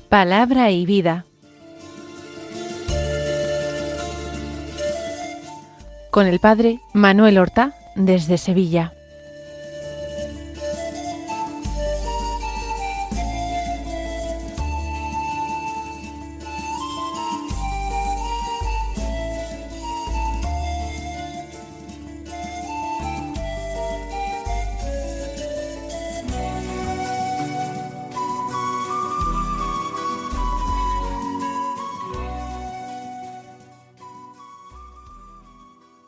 Palabra y vida. Con el padre Manuel Horta, desde Sevilla.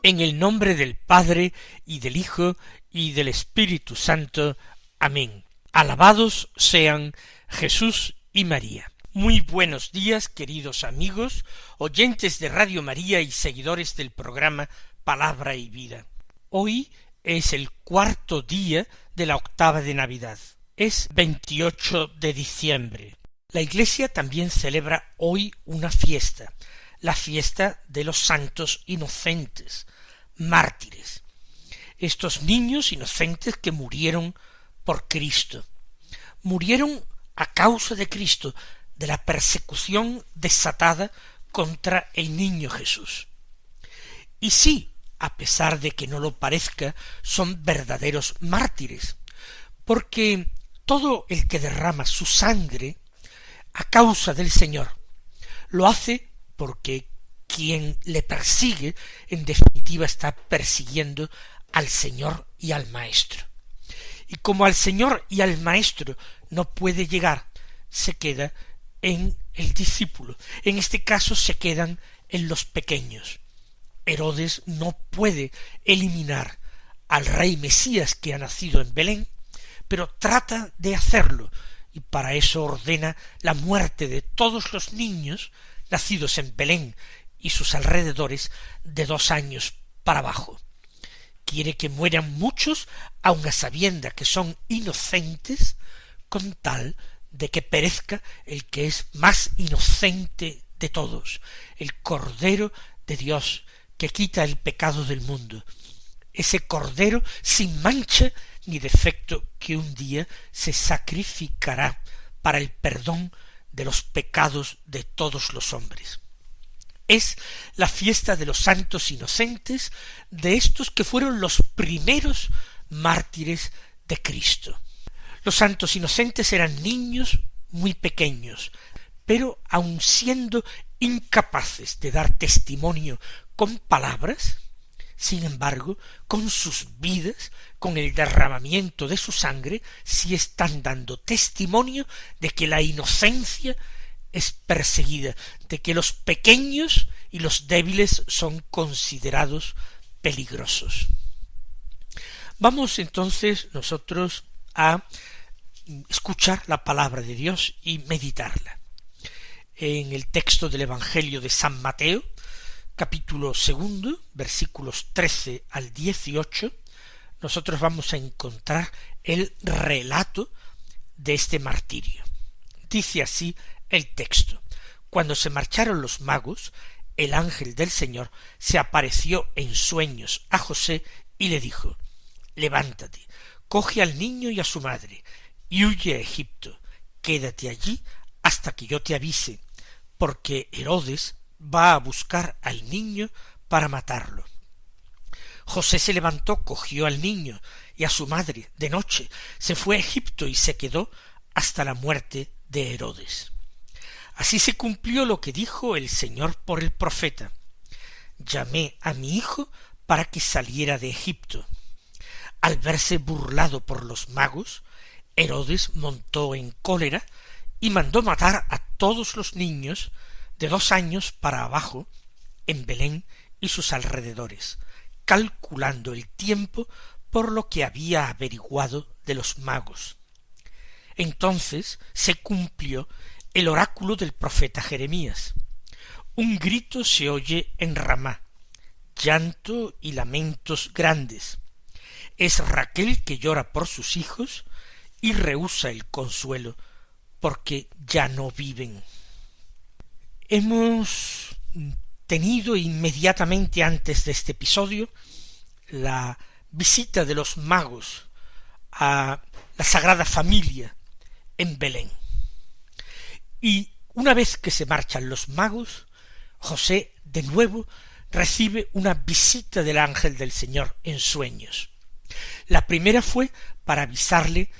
En el nombre del Padre, y del Hijo, y del Espíritu Santo. Amén. Alabados sean Jesús y María. Muy buenos días, queridos amigos, oyentes de Radio María y seguidores del programa Palabra y Vida. Hoy es el cuarto día de la octava de Navidad. Es 28 de diciembre. La Iglesia también celebra hoy una fiesta, la fiesta de los santos inocentes, mártires, estos niños inocentes que murieron por Cristo, murieron a causa de Cristo, de la persecución desatada contra el niño Jesús. Y sí, a pesar de que no lo parezca, son verdaderos mártires, porque todo el que derrama su sangre a causa del Señor lo hace porque quien le persigue, en definitiva, está persiguiendo al Señor y al Maestro. Y como al Señor y al Maestro no puede llegar, se queda en el discípulo. En este caso se quedan en los pequeños. Herodes no puede eliminar al rey Mesías que ha nacido en Belén, pero trata de hacerlo, y para eso ordena la muerte de todos los niños nacidos en Belén y sus alrededores de 2 años para abajo. Quiere que mueran muchos, aun a sabienda que son inocentes, con tal de que perezca el que es más inocente de todos, el Cordero de Dios, que quita el pecado del mundo, ese Cordero sin mancha ni defecto que un día se sacrificará para el perdón de los pecados de todos los hombres. Es la fiesta de los santos inocentes, de estos que fueron los primeros mártires de Cristo. Los santos inocentes eran niños muy pequeños, pero aun siendo incapaces de dar testimonio con palabras, sin embargo, con sus vidas, con el derramamiento de su sangre, sí están dando testimonio de que la inocencia es perseguida, de que los pequeños y los débiles son considerados peligrosos. Vamos entonces nosotros a escuchar la palabra de Dios y meditarla. En el texto del Evangelio de San Mateo, capítulo 2, versículos 13 al 18, nosotros vamos a encontrar el relato de este martirio. Dice así el texto: Cuando se marcharon los magos, el ángel del Señor se apareció en sueños a José y le dijo: Levántate, coge al niño y a su madre, y huye a Egipto, quédate allí hasta que yo te avise, porque Herodes va a buscar al niño para matarlo. José se levantó, cogió al niño y a su madre de noche, se fue a Egipto y se quedó hasta la muerte de Herodes. Así se cumplió lo que dijo el Señor por el profeta: Llamé a mi hijo para que saliera de Egipto. Al verse burlado por los magos, Herodes montó en cólera y mandó matar a todos los niños de 2 años para abajo en Belén y sus alrededores, calculando el tiempo por lo que había averiguado de los magos. Entonces se cumplió el oráculo del profeta Jeremías. Un grito se oye en Ramá, llanto y lamentos grandes. Es Raquel que llora por sus hijos y rehúsa el consuelo, porque ya no viven. Hemos tenido inmediatamente antes de este episodio la visita de los magos a la Sagrada Familia en Belén. Y Una vez que se marchan los magos, José de nuevo recibe una visita del ángel del Señor en sueños. La primera fue para avisarle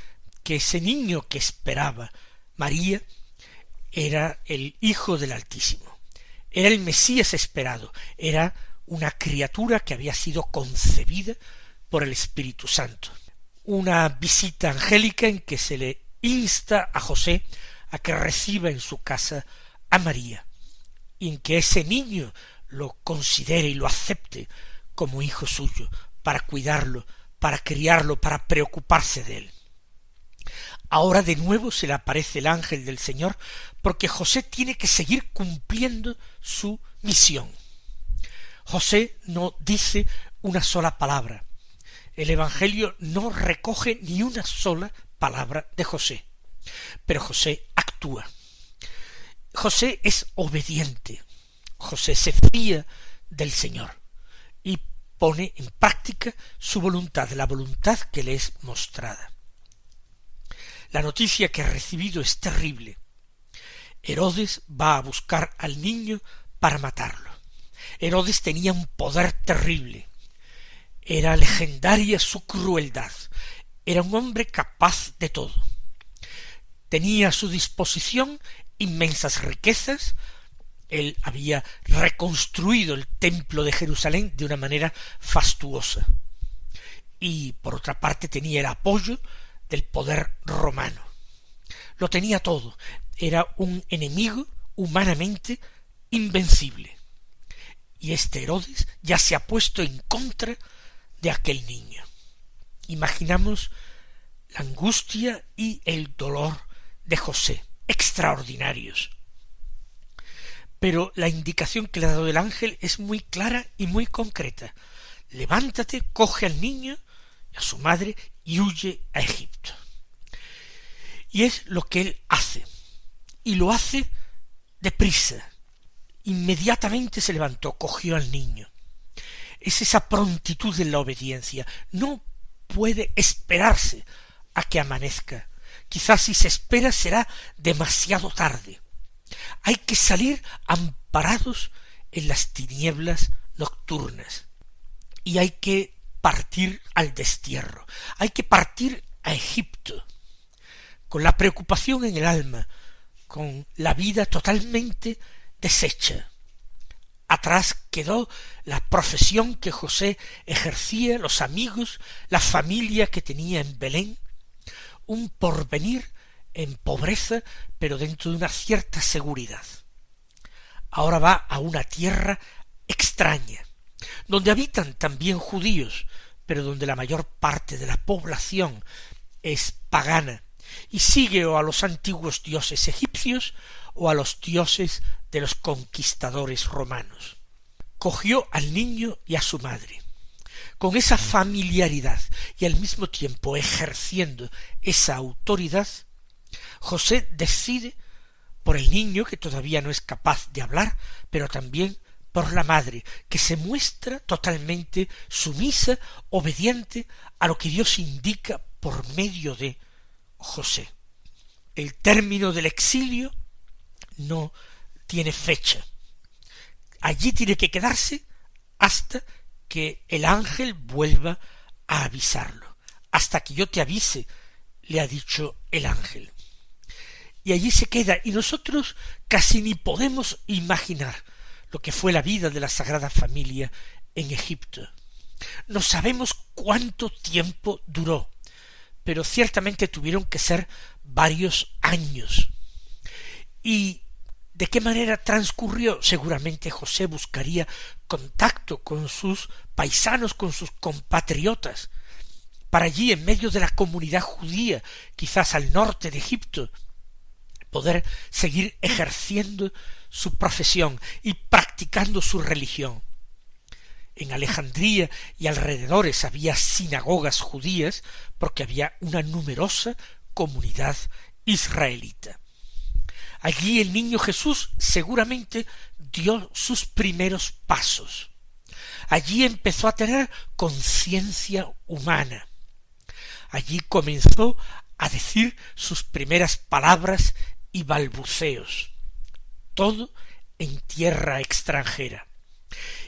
que ese niño que esperaba María era el Hijo del Altísimo, era el Mesías esperado, era una criatura que había sido concebida por el Espíritu Santo. Una visita angélica en que se le insta a José a que reciba en su casa a María, y en que ese niño lo considere y lo acepte como hijo suyo, para cuidarlo, para criarlo, para preocuparse de él. Ahora de nuevo se le aparece el ángel del Señor, porque José tiene que seguir cumpliendo su misión. José no dice una sola palabra. El Evangelio no recoge ni una sola palabra de José, pero José actúa. José es obediente. José se fía del Señor y pone en práctica su voluntad, la voluntad que le es mostrada. La noticia que ha recibido es terrible. Herodes va a buscar al niño para matarlo. Herodes tenía un poder terrible. Era legendaria su crueldad. Era un hombre capaz de todo. Tenía a su disposición inmensas riquezas. Él había reconstruido el templo de Jerusalén de una manera fastuosa. Y por otra parte tenía el apoyo del poder romano. Lo tenía todo. Era un enemigo humanamente invencible. Y este Herodes ya se ha puesto en contra de aquel niño. Imaginamos la angustia y el dolor de José, extraordinarios. Pero la indicación que le ha dado el ángel es muy clara y muy concreta. Levántate, coge al niño, a su madre, y huye a Egipto. Y es lo que él hace. Y lo hace deprisa. Inmediatamente se levantó, cogió al niño. Es esa prontitud en la obediencia. No puede esperarse a que amanezca. Quizás si se espera será demasiado tarde. Hay que salir amparados en las tinieblas nocturnas. Y hay que partir al destierro. Hay que partir a Egipto. Con la preocupación en el alma, con la vida totalmente deshecha. Atrás quedó la profesión que José ejercía, los amigos, la familia que tenía en Belén, un porvenir en pobreza, pero dentro de una cierta seguridad. Ahora va a una tierra extraña, donde habitan también judíos, pero donde la mayor parte de la población es pagana, y sigue o a los antiguos dioses egipcios o a los dioses de los conquistadores romanos. Cogió al niño y a su madre. Con esa familiaridad y al mismo tiempo ejerciendo esa autoridad, José decide por el niño, que todavía no es capaz de hablar, pero también por la madre, que se muestra totalmente sumisa, obediente a lo que Dios indica por medio de José. El término del exilio no tiene fecha. Allí tiene que quedarse hasta que el ángel vuelva a avisarlo. Hasta que yo te avise, le ha dicho el ángel. Y allí se queda, y nosotros casi ni podemos imaginar lo que fue la vida de la Sagrada Familia en Egipto. No sabemos cuánto tiempo duró, pero ciertamente tuvieron que ser varios años. ¿Y de qué manera transcurrió? Seguramente José buscaría contacto con sus paisanos, con sus compatriotas, para allí, en medio de la comunidad judía, quizás al norte de Egipto, poder seguir ejerciendo su profesión y practicando su religión. En Alejandría y alrededores había sinagogas judías porque había una numerosa comunidad israelita. Allí el niño Jesús seguramente dio sus primeros pasos. Allí empezó a tener conciencia humana. Allí comenzó a decir sus primeras palabras y balbuceos. todo en tierra extranjera.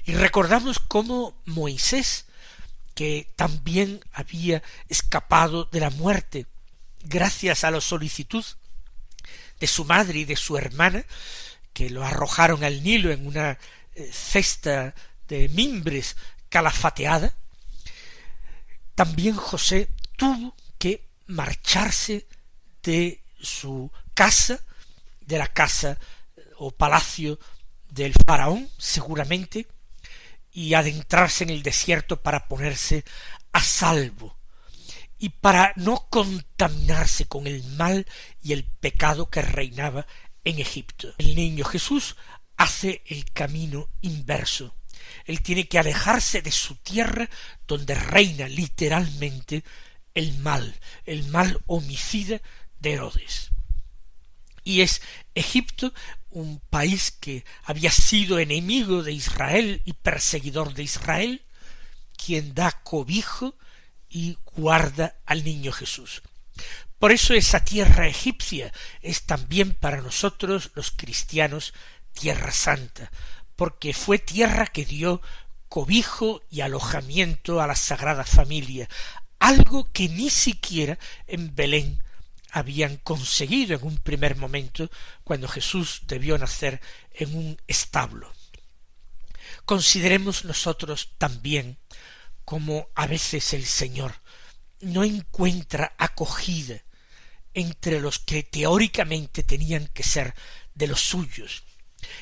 Y recordamos cómo Moisés, que también había escapado de la muerte gracias a la solicitud de su madre y de su hermana, que lo arrojaron al Nilo en una cesta de mimbres calafateada, también José tuvo que marcharse de su casa, de la casa o palacio del faraón, seguramente, y adentrarse en el desierto para ponerse a salvo y para no contaminarse con el mal y el pecado que reinaba en Egipto. El niño Jesús hace el camino inverso. Él tiene que alejarse de su tierra donde reina literalmente el mal homicida de Herodes. Y es Egipto, un país que había sido enemigo de Israel y perseguidor de Israel, quien da cobijo y guarda al niño Jesús. Por eso esa tierra egipcia es también para nosotros los cristianos tierra santa, porque fue tierra que dio cobijo y alojamiento a la Sagrada Familia, algo que ni siquiera en Belén habían conseguido en un primer momento cuando Jesús debió nacer en un establo. Consideremos nosotros también cómo a veces el Señor no encuentra acogida entre los que teóricamente tenían que ser de los suyos,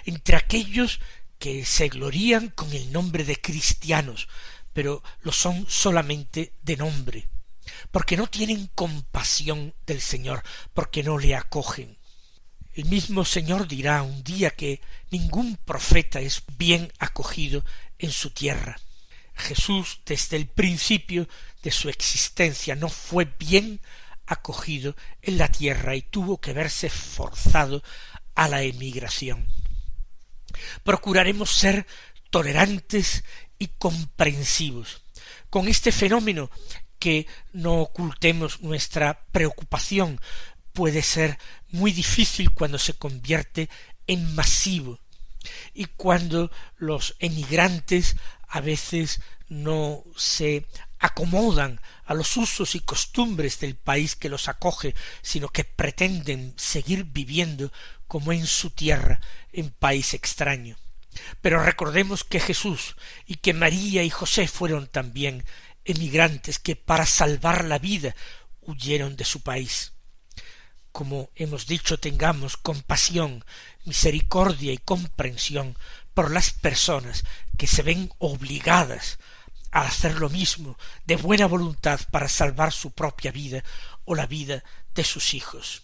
entre aquellos que se glorían con el nombre de cristianos, pero lo son solamente de nombre, porque no tienen compasión del Señor, porque no le acogen. El mismo Señor dirá un día que ningún profeta es bien acogido en su tierra. Jesús, desde el principio de su existencia, no fue bien acogido en la tierra y tuvo que verse forzado a la emigración. Procuraremos ser tolerantes y comprensivos con este fenómeno, que no ocultemos nuestra preocupación. Puede ser muy difícil cuando se convierte en masivo y cuando los emigrantes a veces no se acomodan a los usos y costumbres del país que los acoge, sino que pretenden seguir viviendo como en su tierra, en país extraño. Pero recordemos que Jesús y que María y José fueron también emigrantes que para salvar la vida huyeron de su país. Como hemos dicho, tengamos compasión, misericordia y comprensión por las personas que se ven obligadas a hacer lo mismo de buena voluntad para salvar su propia vida o la vida de sus hijos.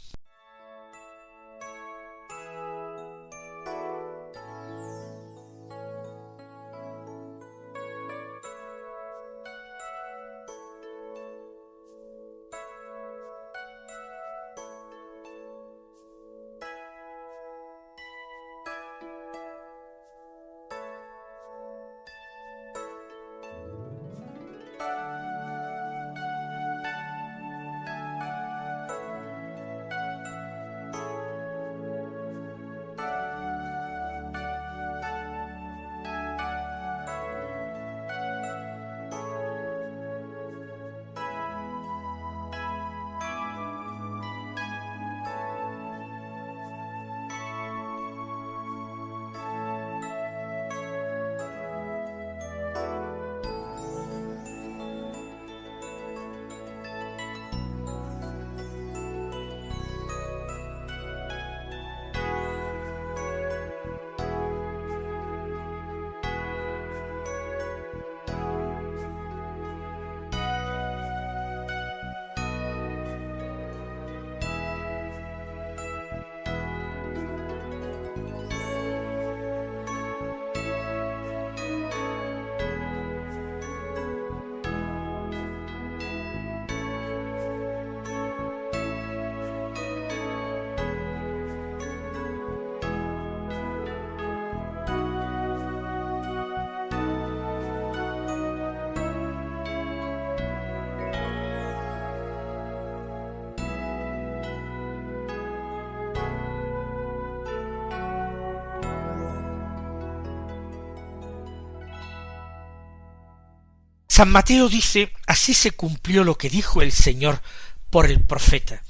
San Mateo dice: así se cumplió lo que dijo el Señor por el profeta: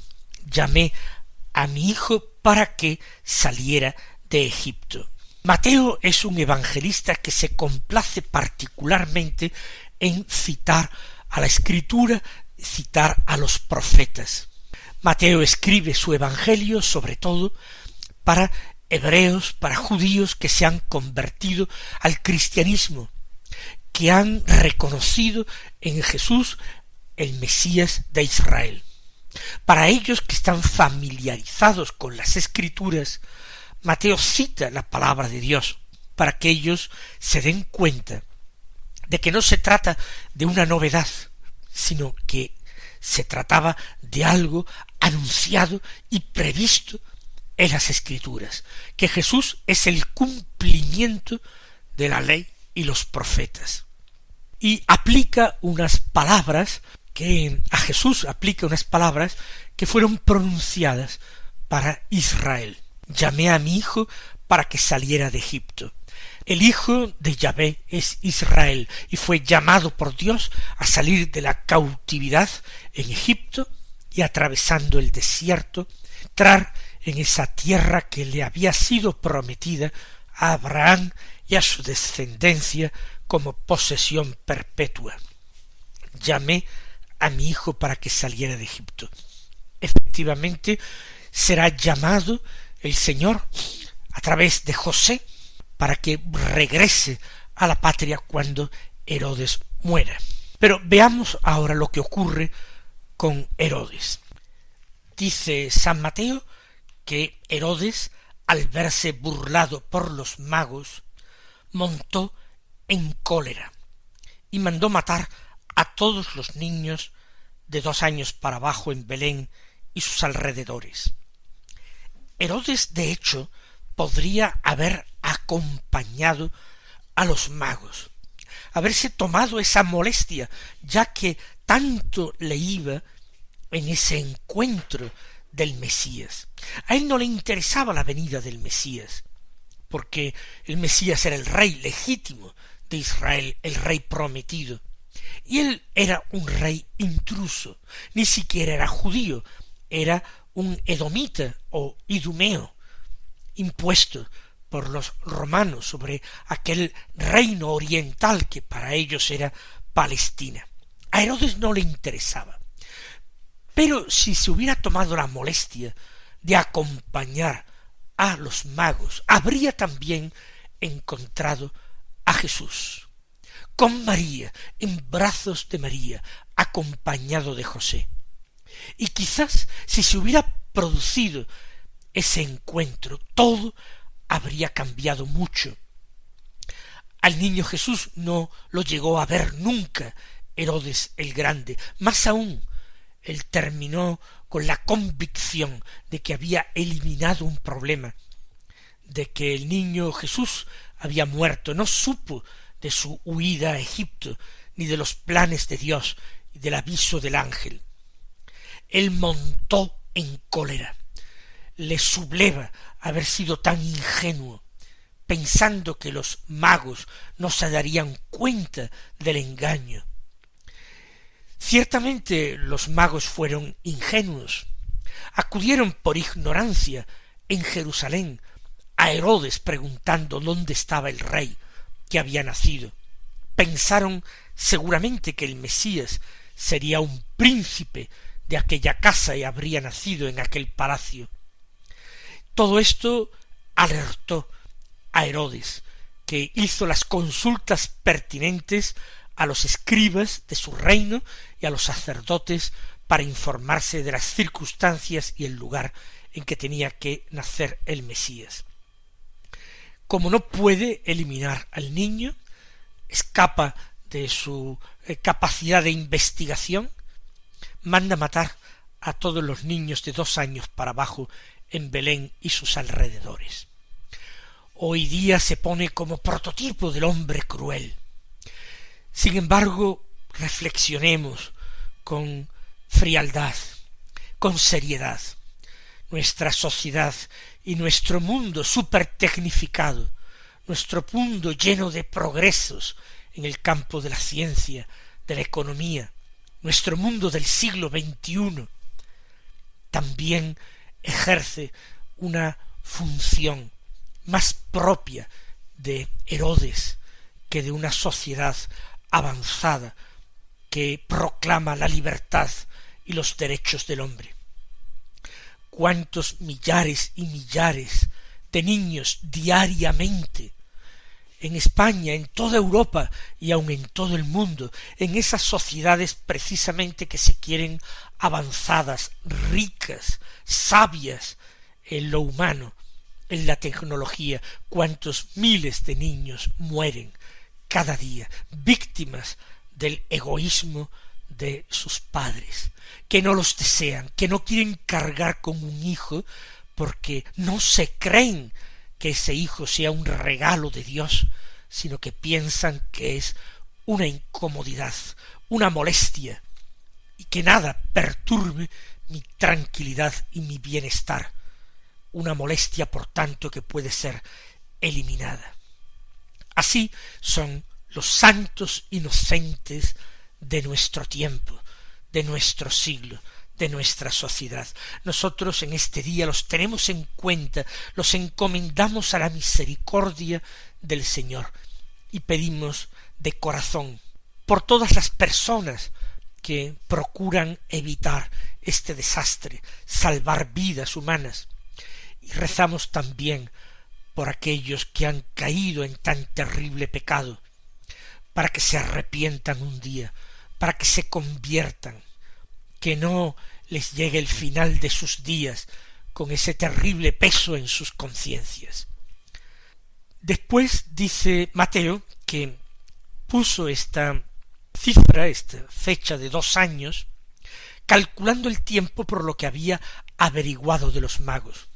llamé a mi hijo para que saliera de Egipto. Mateo es un evangelista que se complace particularmente en citar a la Escritura, citar a los profetas. Mateo escribe su evangelio sobre todo para hebreos, para judíos que se han convertido al cristianismo, que han reconocido en Jesús el Mesías de Israel. Para ellos que están familiarizados con las Escrituras, Mateo cita la palabra de Dios para que ellos se den cuenta de que no se trata de una novedad, sino que se trataba de algo anunciado y previsto en las Escrituras, que Jesús es el cumplimiento de la ley y los profetas. Y aplica unas palabras que fueron pronunciadas para Israel. Llamé a mi hijo para que saliera de Egipto. El hijo de Yahvé es Israel y fue llamado por Dios a salir de la cautividad en Egipto y, atravesando el desierto, entrar en esa tierra que le había sido prometida a Abraham y a su descendencia como posesión perpetua. Llamé a mi hijo para que saliera de Egipto. Efectivamente, será llamado el Señor a través de José para que regrese a la patria cuando Herodes muera. Pero veamos ahora lo que ocurre con Herodes. Dice San Mateo que Herodes, al verse burlado por los magos, montó en cólera y mandó matar a todos los niños de 2 años para abajo en Belén y sus alrededores. Herodes, de hecho, podría haber acompañado a los magos, haberse tomado esa molestia, ya que tanto le iba en ese encuentro del Mesías. A él no le interesaba la venida del Mesías, porque el Mesías era el rey legítimo de Israel, el rey prometido, y él era un rey intruso, ni siquiera era judío, era un edomita o idumeo, impuesto por los romanos sobre aquel reino oriental que para ellos era Palestina. A Herodes no le interesaba. Pero si se hubiera tomado la molestia de acompañar a los magos, habría también encontrado a Jesús, con María, en brazos de María, acompañado de José. Y quizás si se hubiera producido ese encuentro, todo habría cambiado mucho. Al niño Jesús no lo llegó a ver nunca Herodes el Grande. Más aún, él terminó con la convicción de que había eliminado un problema, de que el niño Jesús había muerto. No supo de su huida a Egipto, ni de los planes de Dios y del aviso del ángel. Él montó en cólera. Le subleva haber sido tan ingenuo, pensando que los magos no se darían cuenta del engaño. Ciertamente los magos fueron ingenuos. Acudieron por ignorancia en Jerusalén a Herodes preguntando dónde estaba el rey que había nacido. Pensaron seguramente que el Mesías sería un príncipe de aquella casa y habría nacido en aquel palacio. Todo esto alertó a Herodes, que hizo las consultas pertinentes a los escribas de su reino y a los sacerdotes para informarse de las circunstancias y el lugar en que tenía que nacer el Mesías. Como no puede eliminar al niño, escapa de su capacidad de investigación, manda matar a todos los niños de 2 años para abajo en Belén y sus alrededores. Hoy día se pone como prototipo del hombre cruel. Sin embargo, reflexionemos con frialdad, con seriedad. Nuestra sociedad y nuestro mundo supertecnificado, nuestro mundo lleno de progresos en el campo de la ciencia, de la economía, nuestro mundo del siglo XXI, también ejerce una función más propia de Herodes que de una sociedad avanzada que proclama la libertad y los derechos del hombre. Cuántos millares y millares de niños diariamente en España, en toda Europa y aun en todo el mundo, en esas sociedades precisamente que se quieren avanzadas, ricas, sabias en lo humano, en la tecnología, cuántos miles de niños mueren cada día, víctimas del egoísmo de sus padres, que no los desean, que no quieren cargar con un hijo porque no se creen que ese hijo sea un regalo de Dios, sino que piensan que es una incomodidad, una molestia, y que nada perturbe mi tranquilidad y mi bienestar, una molestia por tanto que puede ser eliminada. Así son los santos inocentes de nuestro tiempo, de nuestro siglo, de nuestra sociedad. Nosotros en este día los tenemos en cuenta, los encomendamos a la misericordia del Señor y pedimos de corazón por todas las personas que procuran evitar este desastre, salvar vidas humanas, y rezamos también por aquellos que han caído en tan terrible pecado, para que se arrepientan un día, para que se conviertan, que no les llegue el final de sus días con ese terrible peso en sus conciencias. Después dice Mateo que puso esta cifra, esta fecha de 2 años, calculando el tiempo por lo que había averiguado de los magos,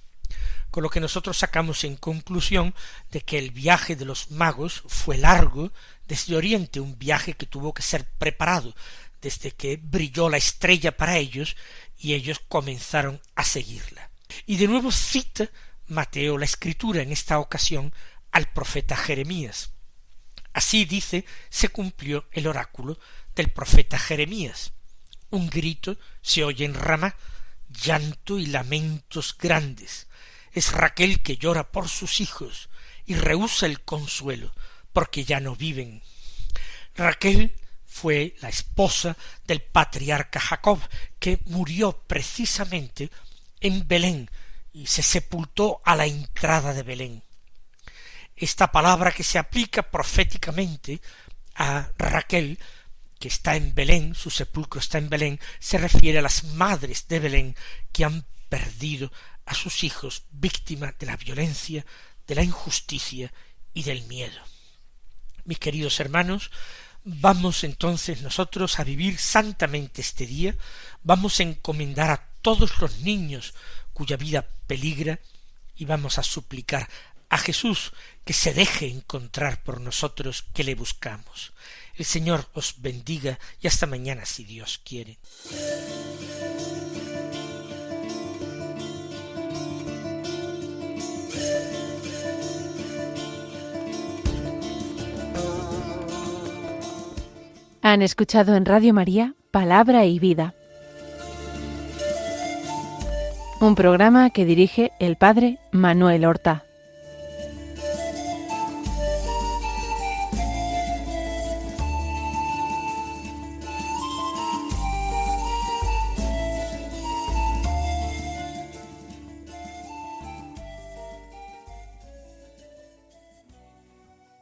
con lo que nosotros sacamos en conclusión de que el viaje de los magos fue largo desde Oriente, un viaje que tuvo que ser preparado desde que brilló la estrella para ellos y ellos comenzaron a seguirla. Y de nuevo cita Mateo la Escritura, en esta ocasión al profeta Jeremías. Así dice, se cumplió el oráculo del profeta Jeremías. Un grito se oye en Ramá, llanto y lamentos grandes. Es Raquel que llora por sus hijos y rehúsa el consuelo, porque ya no viven. Raquel fue la esposa del patriarca Jacob, que murió precisamente en Belén y se sepultó a la entrada de Belén. Esta palabra que se aplica proféticamente a Raquel, que está en Belén, su sepulcro está en Belén, se refiere a las madres de Belén que han perdido a sus hijos víctimas de la violencia, de la injusticia y del miedo. Mis queridos hermanos, vamos entonces nosotros a vivir santamente este día, vamos a encomendar a todos los niños cuya vida peligra y vamos a suplicar a Jesús que se deje encontrar por nosotros que le buscamos. El Señor os bendiga y hasta mañana si Dios quiere. Han escuchado en Radio María Palabra y Vida, un programa que dirige el Padre Manuel Horta.